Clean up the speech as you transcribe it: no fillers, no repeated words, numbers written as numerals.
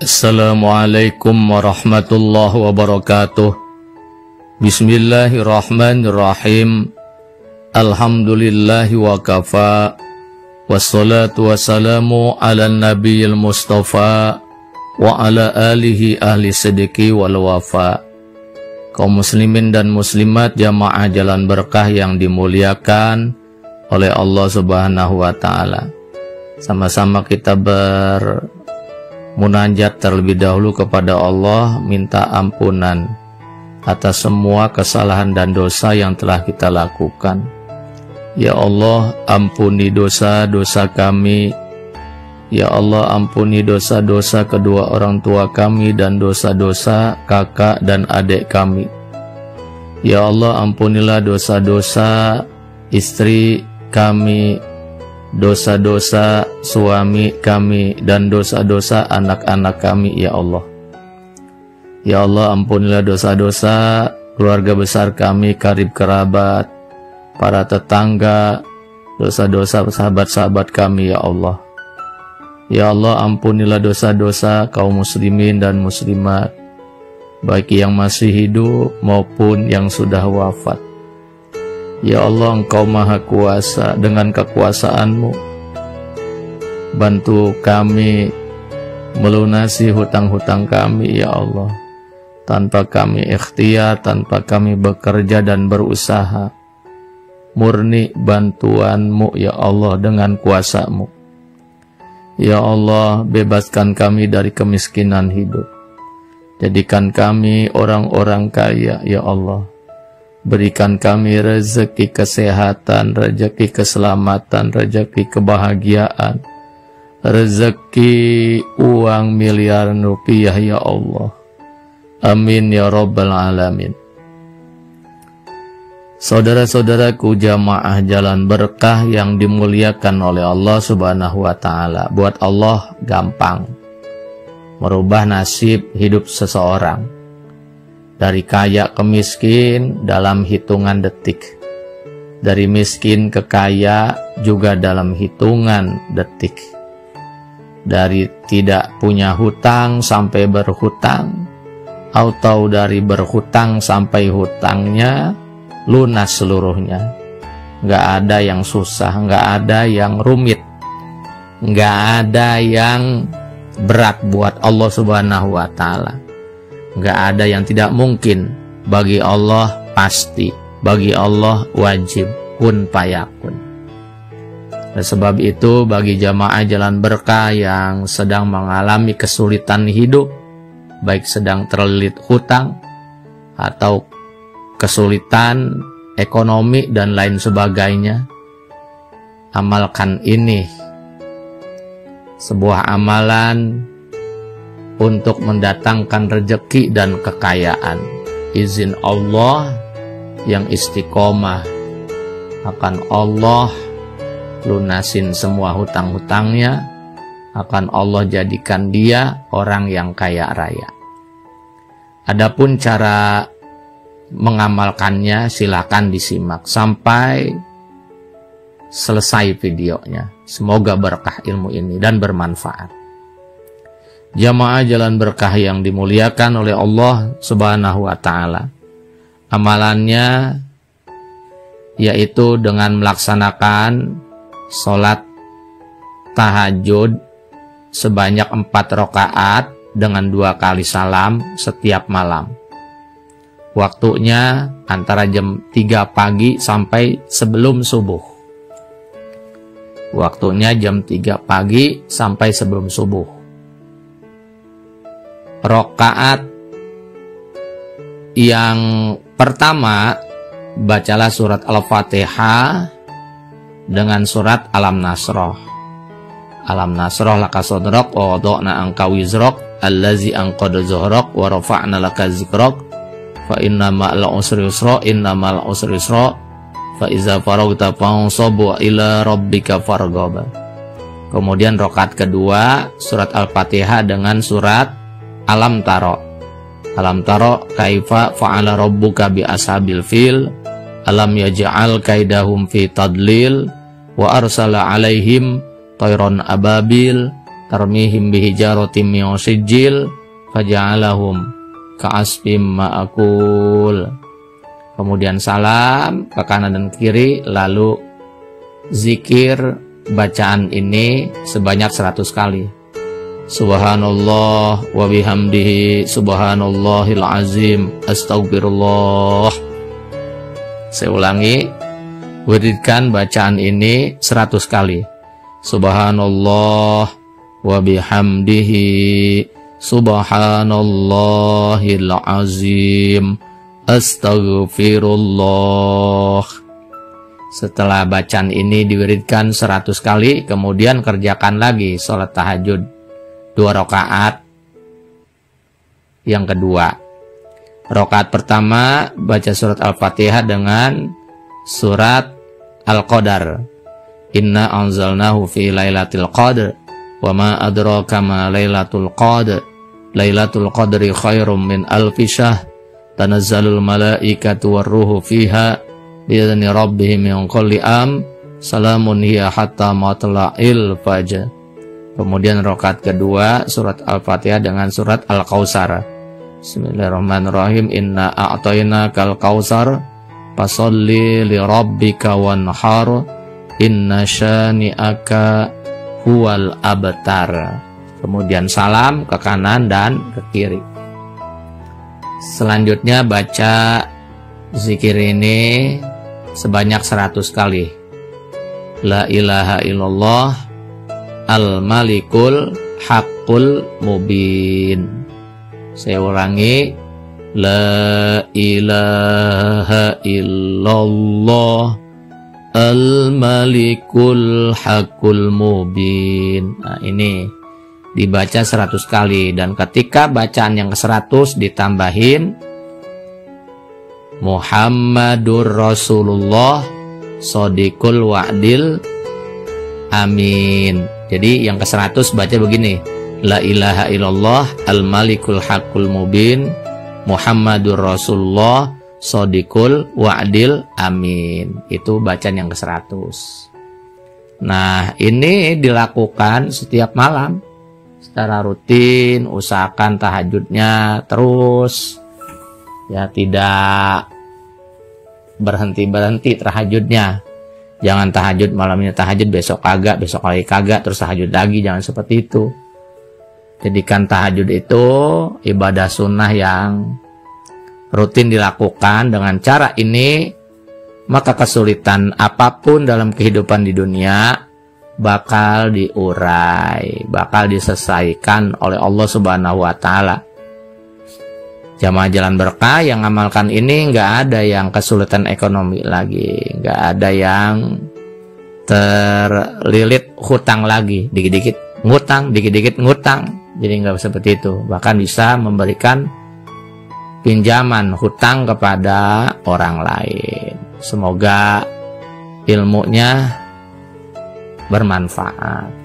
Assalamualaikum warahmatullahi wabarakatuh. Bismillahirrahmanirrahim. Alhamdulillahi wa kafa. Wassalatu wassalamu ala nabiyil mustafa wa ala alihi ahli sidiki wal wafa. Kaum muslimin dan muslimat jamaah jalan berkah yang dimuliakan oleh Allah Subhanahu wa taala. Sama-sama kita munajat terlebih dahulu kepada Allah, minta ampunan atas semua kesalahan dan dosa yang telah kita lakukan. Ya Allah, ampuni dosa-dosa kami. Ya Allah, ampuni dosa-dosa kedua orang tua kami dan dosa-dosa kakak dan adik kami. Ya Allah, ampunilah dosa-dosa istri kami, dosa-dosa suami kami, dan dosa-dosa anak-anak kami, ya Allah. Ya Allah, ampunilah dosa-dosa keluarga besar kami, karib kerabat, para tetangga, dosa-dosa sahabat-sahabat kami, ya Allah. Ya Allah, ampunilah dosa-dosa kaum muslimin dan muslimat, baik yang masih hidup maupun yang sudah wafat. Ya Allah, Engkau Maha Kuasa, dengan kekuasaan-Mu bantu kami melunasi hutang-hutang kami, ya Allah. Tanpa kami ikhtiar, tanpa kami bekerja dan berusaha, murni bantuan-Mu, ya Allah, dengan kuasa-Mu. Ya Allah, bebaskan kami dari kemiskinan hidup. Jadikan kami orang-orang kaya, ya Allah. Berikan kami rezeki kesehatan, rezeki keselamatan, rezeki kebahagiaan, rezeki uang miliaran rupiah, ya Allah. Amin ya Rabbal Alamin. Saudara-saudaraku jamaah jalan berkah yang dimuliakan oleh Allah Subhanahu wa taala. Buat Allah gampang merubah nasib hidup seseorang. Dari kaya ke miskin dalam hitungan detik. Dari miskin ke kaya juga dalam hitungan detik. Dari tidak punya hutang sampai berhutang, atau dari berhutang sampai hutangnya lunas seluruhnya. Nggak ada yang susah, nggak ada yang rumit, nggak ada yang berat buat Allah Subhanahu wa taala. Nggak ada yang tidak mungkin. Bagi Allah pasti, bagi Allah wajib, kun payakun. Dan sebab itu bagi jamaah jalan berkah yang sedang mengalami kesulitan hidup, baik sedang terlilit hutang atau kesulitan ekonomi dan lain sebagainya, amalkan ini. Sebuah amalan untuk mendatangkan rezeki dan kekayaan. Izin Allah yang istiqomah, akan Allah lunasin semua hutang-hutangnya, akan Allah jadikan dia orang yang kaya raya. Adapun cara mengamalkannya silakan disimak sampai selesai videonya. Semoga berkah ilmu ini dan bermanfaat. Jamaah jalan berkah yang dimuliakan oleh Allah Subhanahu wa taala. Amalannya yaitu dengan melaksanakan sholat tahajud sebanyak 4 rakaat dengan 2 kali salam setiap malam. Waktunya antara jam 3 pagi sampai sebelum subuh. Waktunya jam 3 pagi sampai sebelum subuh. Rakaat yang pertama, bacalah surat Al-Fatihah dengan surat Alam Nasroh. Alam Nasroh laka sodrok wa wada'na anka wizrok allazi anqada zuhrok wa rafa'na laka zikrok fa inna ma'al usri yusra inna ma'al usri yusra fa iza faragta fansab wa ila rabbika farghab. Kemudian rakaat kedua surat Al-Fatihah dengan surat Alam Taro. Alam Taro kaifa fa'ala rabbuka bi ashabil fil alam yaj'al kaidahum fi tadlil wa arsala alaihim tayron ababil tarmihim bihijaratim min sijil faja'alahum ka'asfim ma'akul. Kemudian salam ke kanan dan kiri, lalu zikir bacaan ini sebanyak 100 kali. Subhanallah wa bihamdihi subhanallahil azim astagfirullah. Saya ulangi, wiridkan bacaan ini 100 kali. Subhanallah wa bihamdihi subhanallahil azim astagfirullah. Setelah bacaan ini diwiridkan 100 kali, kemudian kerjakan lagi sholat tahajud 2 rakaat. Yang kedua, rakaat pertama baca surat Al-Fatihah dengan surat Al-Qadar. Inna anzalnahu fi lailatul qadr wa ma adraka ma lailatul qadr. Lailatul qadri khairum min alfi syahr. Tanazzalul malaikatu warruhu fiha bi'izni rabbihim min kulli am. Salamun hiya hatta matla'il fajr. Kemudian rakaat kedua surat Al-Fatihah dengan surat Al-Kautsar. Bismillahirrahmanirrahim. Inna a'tainakal kautsar fasalli li rabbika wanhar. Inna syani'aka huwal abtar. Kemudian salam ke kanan dan ke kiri. Selanjutnya baca zikir ini sebanyak 100 kali. La ilaha illallah al-malikul haqqul mubin. Saya ulangi. La ilaha illallah al-malikul haqqul mubin. Nah, ini dibaca 100 kali, dan ketika bacaan yang ke-100 ditambahin Muhammadur Rasulullah Shodiqul Wa'dil Amin. Jadi yang ke-100 baca begini. La ilaha illallah al-malikul haqqul mubin Muhammadur Rasulullah Shodiqul Wa'dil Amin. Itu bacaan yang ke-100. Nah, ini dilakukan setiap malam secara rutin. Usahakan tahajudnya terus, ya, tidak berhenti-berhenti tahajudnya. Jangan tahajud malamnya tahajud, besok kagak, besok lagi kagak, terus tahajud lagi. Jangan seperti itu. Jadikan tahajud itu ibadah sunnah yang rutin dilakukan. Dengan cara ini, maka kesulitan apapun dalam kehidupan di dunia bakal diurai, bakal diselesaikan oleh Allah Subhanahu wa Ta'ala. Jamaah Jalan Berkah yang ngamalkan ini nggak ada yang kesulitan ekonomi lagi, nggak ada yang terlilit hutang lagi, dikit-dikit ngutang, dikit-dikit ngutang. Jadi nggak seperti itu, bahkan bisa memberikan pinjaman hutang kepada orang lain. Semoga ilmunya bermanfaat.